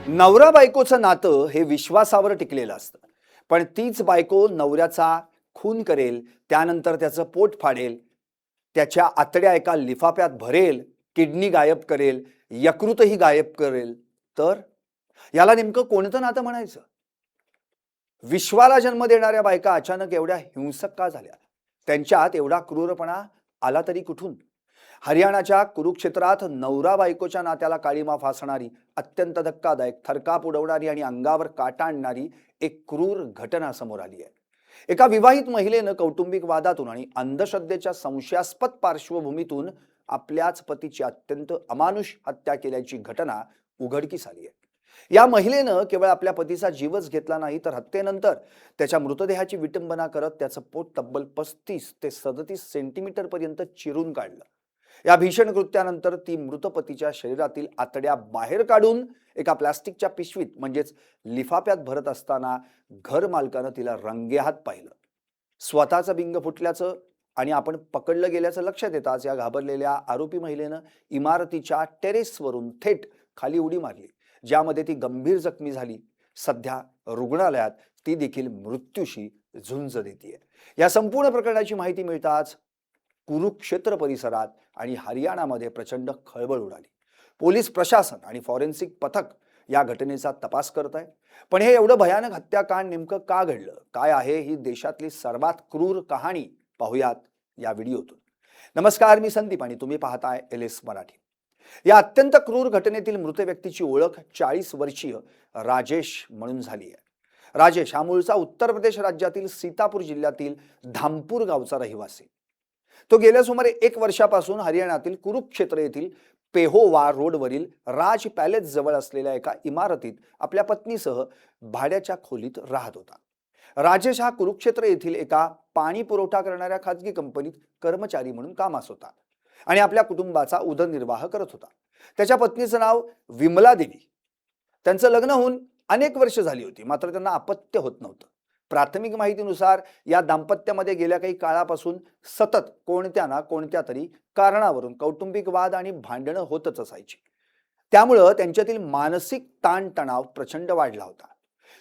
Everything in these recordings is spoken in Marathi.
नवरा बायकोचं नातं हे विश्वासावर टिकलेलं असतं. पण तीच बायको नवऱ्याचा खून करेल, त्यानंतर त्याचं पोट फाडेल, त्याच्या आतड्या एका लिफाफ्यात भरेल, किडनी गायब करेल, यकृतही गायब करेल, तर याला नेमकं कोणतं नातं म्हणायचं? विश्वाला जन्म देणाऱ्या बायका अचानक एवढ्या हिंसक का झाल्या? त्यांच्यात एवढा क्रूरपणा आला तरी कुठून? हरियाणाच्या कुरुक्षेत्रात नवरा बायकोच्या नात्याला काळीमा फासणारी, अत्यंत धक्कादायक, थरकाप उडवणारी आणि अंगावर काटा आणणारी एक क्रूर घटना समोर आली आहे. एका विवाहित महिलेनं कौटुंबिक वादातून आणि अंधश्रद्धेच्या संशयास्पद पार्श्वभूमीतून आपल्याच पतीची अत्यंत अमानुष हत्या केल्याची घटना उघडकीस आली आहे. या महिलेनं केवळ आपल्या पतीचा जीवच घेतला नाही, तर हत्येनंतर त्याच्या मृतदेहाची विटंबना करत त्याचं पोट तब्बल 35 ते 37 सेंटीमीटर पर्यंत चिरून काढलं. या भीषण कृत्यानंतर ती मृत पतीच्या शरीरातील आतड्या बाहेर काढून एका प्लास्टिकच्या पिशवीत म्हणजेच लिफाफ्यात भरत असताना घर मालकानं तिला रंगेहात पाहिलं. स्वतःचं बिंग फुटल्याचं आणि आपण पकडलं गेल्याचं लक्षात येताच या घाबरलेल्या आरोपी महिलेनं इमारतीच्या टेरेसवरून थेट खाली उडी मारली, ज्यामध्ये ती गंभीर जखमी झाली. सध्या रुग्णालयात ती देखील मृत्यूशी झुंज देतीये. या संपूर्ण प्रकरणाची माहिती मिळताच कुरुक्षेत्र परिसरात आणि हरियाणामध्ये प्रचंड खळबळ उडाली. पोलीस प्रशासन आणि फॉरेन्सिक पथक या घटनेचा तपास करत आहे. पण हे एवढं भयानक हत्याकांड नेमकं का घडलं, काय आहे ही देशातली सर्वात क्रूर कहाणी, पाहूयात या व्हिडिओतून. नमस्कार, मी संदीप आणि तुम्ही पाहताय LS मराठी. या अत्यंत क्रूर घटनेतील मृत व्यक्तीची ओळख 40 वर्षीय राजेश म्हणून झाली आहे. राजेश हा मूळचा उत्तर प्रदेश राज्यातील सीतापूर जिल्ह्यातील धामपूर गावचा रहिवासी. तो गेल्या सुमारे 1 वर्षापासून हरियाणातील कुरुक्षेत्र येथील पेहोवा रोडवरील राज पॅलेस जवळ असलेल्या एका इमारतीत आपल्या पत्नीसह भाड्याच्या खोलीत राहत होता. राजेश हा कुरुक्षेत्र येथील एका पाणी पुरवठा करणाऱ्या खाजगी कंपनीत कर्मचारी म्हणून कामास होता आणि आपल्या कुटुंबाचा उदरनिर्वाह करत होता. त्याच्या पत्नीचं नाव विमला देवी. त्यांचं लग्न होऊन अनेक वर्ष झाली होती, मात्र त्यांना अपत्य होत नव्हतं. प्राथमिक माहितीनुसार या दाम्पत्यामध्ये गेल्या काही काळापासून सतत कोणत्या ना कोणत्या तरी कारणावरून कौटुंबिक वाद आणि भांडणं होतच असायची. त्यामुळं त्यांच्यातील मानसिक ताणतणाव प्रचंड वाढला होता.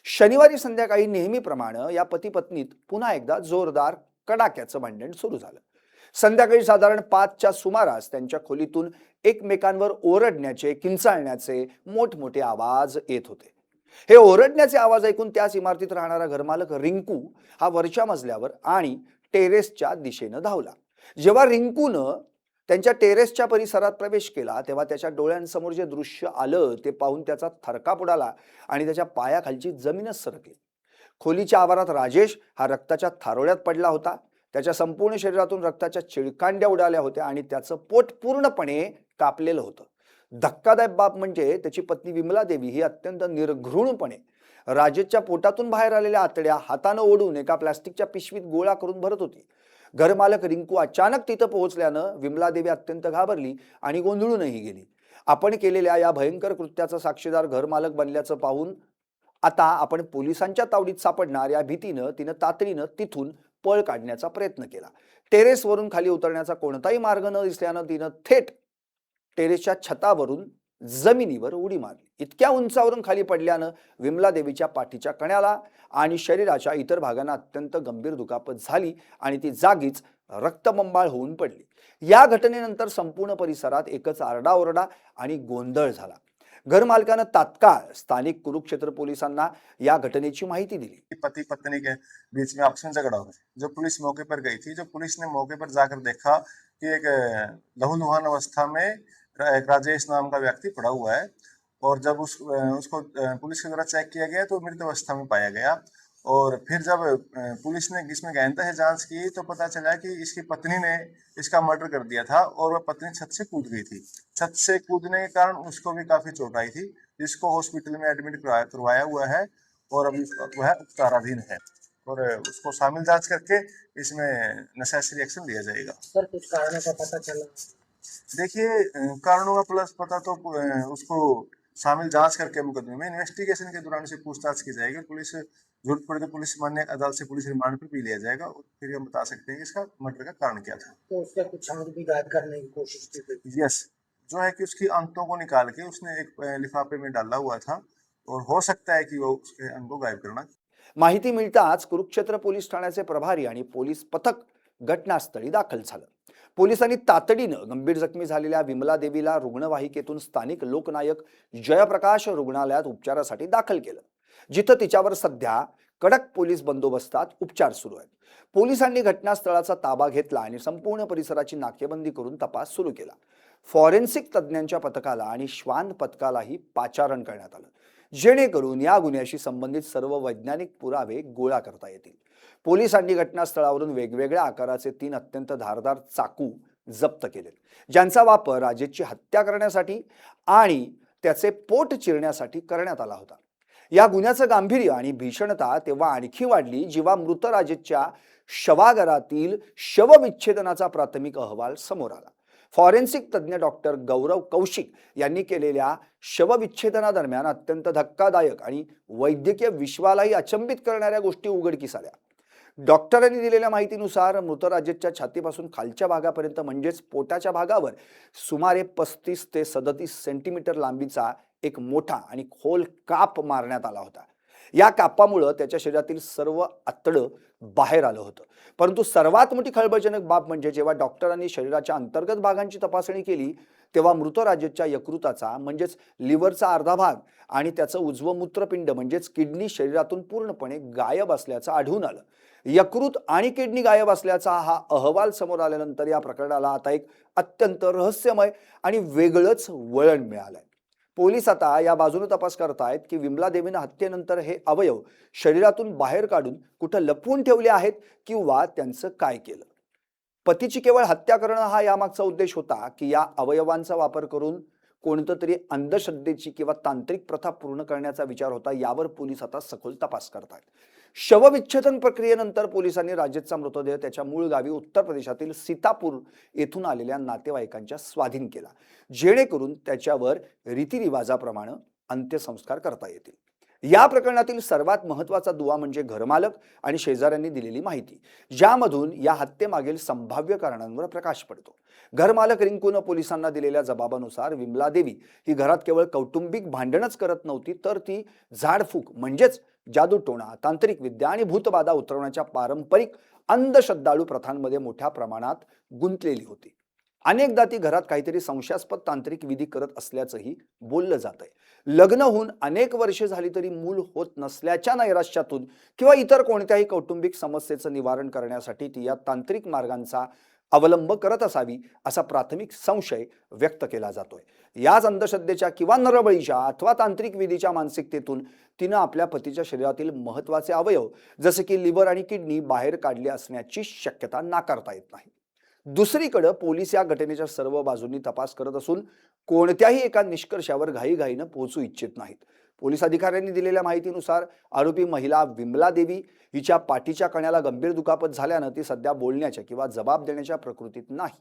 शनिवारी संध्याकाळी नेहमीप्रमाणे या पती पत्नीत पुन्हा एकदा जोरदार कडाक्याचं भांडण सुरू झालं. संध्याकाळी साधारण 5च्या सुमारास त्यांच्या खोलीतून एकमेकांवर ओरडण्याचे, किंचाळण्याचे मोठमोठे आवाज येत होते. हे ओरडण्याचे आवाज ऐकून त्याच इमारतीत राहणारा घरमालक रिंकू हा वरच्या मजल्यावर आणि टेरेसच्या दिशेनं धावला. जेव्हा रिंकूनं त्यांच्या टेरेसच्या परिसरात प्रवेश केला, तेव्हा त्याच्या डोळ्यांसमोर जे दृश्य आलं ते पाहून त्याचा थरकाप उडाला आणि त्याच्या पायाखालची जमीनच सरकली. खोलीच्या आवारात राजेश हा रक्ताच्या थारोळ्यात पडला होता. त्याच्या संपूर्ण शरीरातून रक्ताच्या चिळकांड्या उडाल्या होत्या आणि त्याचं पोट पूर्णपणे कापलेलं होतं. धक्कादायक बाब म्हणजे त्याची पत्नी विमला देवी ही अत्यंत निर्घृणपणे राजेशच्या पोटातून बाहेर आलेल्या आतड्या हातानं ओढून एका प्लास्टिकच्या पिशवीत गोळा करून भरत होती. घरमालक रिंकू अचानक तिथं पोहोचल्यानं विमला देवी अत्यंत घाबरली आणि गोंधळूनही गेली. आपण केलेल्या या भयंकर कृत्याचा साक्षीदार घरमालक बनल्याचं पाहून आता आपण पोलिसांच्या तावडीत सापडणार या भीतीनं तिनं तातडीनं तिथून पळ काढण्याचा प्रयत्न केला. टेरेसवरून खाली उतरण्याचा कोणताही मार्ग न दिसल्यानं तिनं थेट टेरेसच्या छतावरून जमिनीवर उडी मारली. इतक्या उंचावरून खाली पडल्यानं विमला देवीच्या पाठीच्या कण्याला आणि शरीराच्या इतर भागांना अत्यंत गंभीर दुखापत झाली आणि ती जागीच रक्तबंबाळ होऊन पडली. या घटनेनंतर संपूर्ण परिसरात एकच आरडाओरडा आणि गोंधळ झाला. घरमालकानं तात्काळ स्थानिक कुरुक्षेत्र पोलिसांना या घटनेची माहिती दिली. पति पत्नी के बीच में आपस में झगड़ा हो गया। जो पुलिस मौके पर गई थी, जो पुलिस ने मौके पर जाकर देखा कि एक लहूलुहान अवस्था में एक राजेश नाम का व्यक्ति पड़ा हुआ है और जब उसको पुलिस के द्वारा चेक किया गया तो मृत अवस्था में पाया गया। और फिर जब पुलिस ने इसमें गहनता से जांच की तो पता चला कि इसकी पत्नी ने इसका मर्डर कर दिया था और वह पत्नी छत से कूद गई थी। छत से कूदने के कारण उसको भी काफी चोट आई थी, जिसको हॉस्पिटल में एडमिट करवाया हुआ है और अभी वह उपचाराधीन है और उसको शामिल जांच करके इसमें नेसेसरी एक्शन लिया जाएगा। सर, कुछ कारणों का पता चला? देखिए, कारणों का प्लस पता तो उसको शामिल जांच करके मुकदमे में इन्वेस्टिगेशन के दौरान से पूछताछ की जाएगी। पुलिस जरूरत पड़े तो पुलिस मान्य अदालत से पुलिस रिमांड पर भी लिया जाएगा और फिर हम बता सकते हैं कि इसका मर्डर का कारण क्या था। तो उसका कुछ अंग भी गायब करने की कोशिश की गई? यस, जो है कि उसकी अंतों को निकाल के उसने एक लिफाफे में डाला हुआ था और हो सकता है कि वो उसके अंग को गायब करना। माहिती मिळताच कुरुक्षेत्र पोलीस ठाण्याचे प्रभारी आणि पोलीस पथक घटनास्थळी दाखल झालं. पोलिसांनी तातडीनं गंभीर जखमी झालेल्या विमला देवीला रुग्णवाहिकेतून स्थानिक लोकनायक जयप्रकाश रुग्णालयात उपचारासाठी दाखल केलं, जिथं तिच्यावर सध्या कडक पोलीस बंदोबस्तात उपचार सुरू आहेत. पोलिसांनी घटनास्थळाचा ताबा घेतला आणि संपूर्ण परिसराची नाकेबंदी करून तपास सुरू केला. फॉरेन्सिक तज्ज्ञांच्या पथकाला आणि श्वान पथकालाही पाचारण करण्यात आलं, जेणेकरून या गुन्ह्याशी संबंधित सर्व वैज्ञानिक पुरावे गोळा करता येतील. पोलिसांनी घटनास्थळावरून वेगवेगळ्या आकाराचे 3 अत्यंत धारदार चाकू जप्त केले, ज्यांचा वापर राजेशची हत्या करण्यासाठी आणि त्याचे पोट चिरण्यासाठी करण्यात आला होता. या गुन्ह्याचं गांभीर्य आणि भीषणता तेव्हा आणखी वाढली जेव्हा मृत राजेशच्या शवागारातील शवविच्छेदनाचा प्राथमिक अहवाल समोर आला. फॉरेन्सिक तज्ज्ञ डॉक्टर गौरव कौशिक यांनी केलेल्या शवविच्छेदनादरम्यान अत्यंत धक्कादायक आणि वैद्यकीय विश्वालाही अचंबित करणाऱ्या गोष्टी उघडकीस आल्या. डॉक्टरांनी दिलेल्या माहितीनुसार मृत राजेशच्या छातीपासून खालच्या भागापर्यंत म्हणजेच पोटाच्या भागावर सुमारे 35 ते 37 सेंटीमीटर लांबीचा एक मोठा आणि खोल काप मारण्यात आला होता. या कापामुळे त्याच्या शरीरातील सर्व आतडं बाहेर आलं होतं. परंतु सर्वात मोठी खळबळजनक बाब म्हणजे जेव्हा डॉक्टरांनी शरीराच्या अंतर्गत भागांची तपासणी केली तेव्हा मृत राजेशच्या यकृताचा म्हणजेच लिव्हरचा अर्धा भाग आणि त्याचं उजवं मूत्रपिंड म्हणजेच किडनी शरीरातून पूर्णपणे गायब असल्याचं आढळून आलं. यकृत आणि किडनी गायब असल्याचा हा अहवाल समोर आल्यानंतर या प्रकरणाला आता एक अत्यंत रहस्यमय आणि वेगळंच वळण मिळालंय. पोलीस आता या बाजूने तपास करतायत की विमला देवीनं हत्येनंतर हे अवयव शरीरातून बाहेर काढून कुठं लपवून ठेवले आहेत किंवा त्यांचं काय केलं. पतीची केवळ हत्या करणं हा यामागचा उद्देश होता की या अवयवांचा वापर करून कोणतं तरी अंधश्रद्धेची किंवा तांत्रिक प्रथा पूर्ण करण्याचा विचार होता, यावर पोलीस आता सखोल तपास करतात. शवविच्छेदन प्रक्रियेनंतर पोलिसांनी राजेशचा मृतदेह त्याच्या मूळ गावी उत्तर प्रदेशातील सीतापूर येथून आलेल्या नातेवाईकांच्या स्वाधीन केला, जेणेकरून त्याच्यावर रीतिरिवाजाप्रमाणे अंत्यसंस्कार करता येतील. या प्रकरणातील सर्वात महत्त्वाचा दुवा म्हणजे घरमालक आणि शेजाऱ्यांनी दिलेली माहिती, ज्यामधून या हत्येमागील संभाव्य कारणांवर प्रकाश पडतो. घरमालक रिंकूनं पोलिसांना दिलेल्या जबाबानुसार विमला देवी ही घरात केवळ कौटुंबिक भांडणच करत नव्हती, तर ती झाडफूक म्हणजेच जादूटोणा, तांत्रिक विद्या आणि भूतबाधा उतरवण्याच्या पारंपरिक अंधश्रद्धाळू प्रथांमध्ये मोठ्या प्रमाणात गुंतलेली होती. अनेकदा ती घरात काहीतरी संशयास्पद तांत्रिक विधी करत असल्याचंही बोललं जात आहे. लग्न होऊन अनेक वर्षे झाली तरी मूल होत नसल्याच्या नैराश्यातून किंवा इतर कोणत्याही कौटुंबिक समस्येचं निवारण करण्यासाठी ती या तांत्रिक मार्गांचा अवलंब करत असावी असा प्राथमिक संशय व्यक्त केला जातोय. याच अंधश्रद्धेच्या किंवा नरबळीच्या अथवा तांत्रिक विधीच्या मानसिकतेतून तिनं आपल्या पतीच्या शरीरातील महत्त्वाचे अवयव जसे की लिव्हर आणि किडनी बाहेर काढले असण्याची शक्यता नाकारता येत नाही. दुसरीकडे पोलीस या घटनेच्या सर्व बाजूंनी तपास करत असून कोणत्याही एका निष्कर्षावर घाईघाईनं पोहोचू इच्छित नाहीत. पोलीस अधिकाऱ्यांनी दिलेल्या माहितीनुसार आरोपी महिला विमला देवी हिच्या पाठीच्या कण्याला गंभीर दुखापत झाल्यानं ती सध्या बोलण्याच्या किंवा जबाब देण्याच्या प्रकृतीत नाही.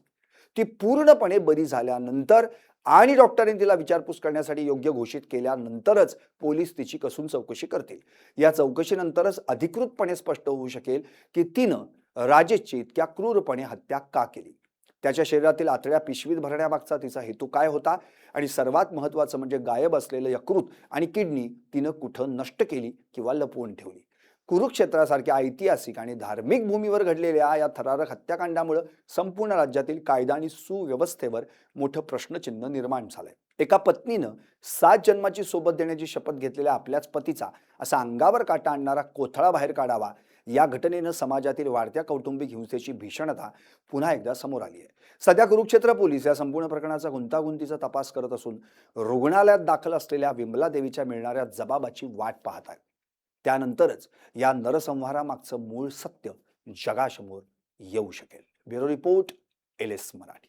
ती पूर्णपणे बरी झाल्यानंतर आणि डॉक्टरांनी तिला विचारपूस करण्यासाठी योग्य घोषित केल्यानंतरच पोलीस तिची कसून चौकशी करतील. या चौकशीनंतरच अधिकृतपणे स्पष्ट होऊ शकेल की तिनं राजेशची इतक्या क्रूरपणे हत्या का केली, त्याच्या शरीरातील आतड्या पिशवीत भरण्यामागचा तिचा हेतू काय होता आणि सर्वात महत्त्वाचं म्हणजे गायब असलेलं यकृत आणि किडनी तिनं कुठं नष्ट केली किंवा लपवून ठेवली. कुरुक्षेत्रासारख्या ऐतिहासिक आणि धार्मिक भूमीवर घडलेल्या या थरारक हत्याकांडामुळे संपूर्ण राज्यातील कायदा आणि सुव्यवस्थेवर मोठं प्रश्नचिन्ह निर्माण झालंय. एका पत्नीनं 7 जन्माची सोबत देण्याची शपथ घेतलेल्या आपल्याच पतीचा असा अंगावर काटा आणणारा कोथळा बाहेर काढावा, या घटनेनं समाजातील वाढत्या कौटुंबिक हिंसेची भीषणता पुन्हा एकदा समोर आली आहे. सध्या कुरुक्षेत्र पोलीस या संपूर्ण प्रकरणाचा गुंतागुंतीचा तपास करत असून रुग्णालयात दाखल असलेल्या विमला देवीच्या मिळणाऱ्या जबाबाची वाट पाहत आहेत. त्यानंतरच या नरसंहारामागचं मूळ सत्य जगासमोर येऊ शकेल. Bureau report, LS Marathi.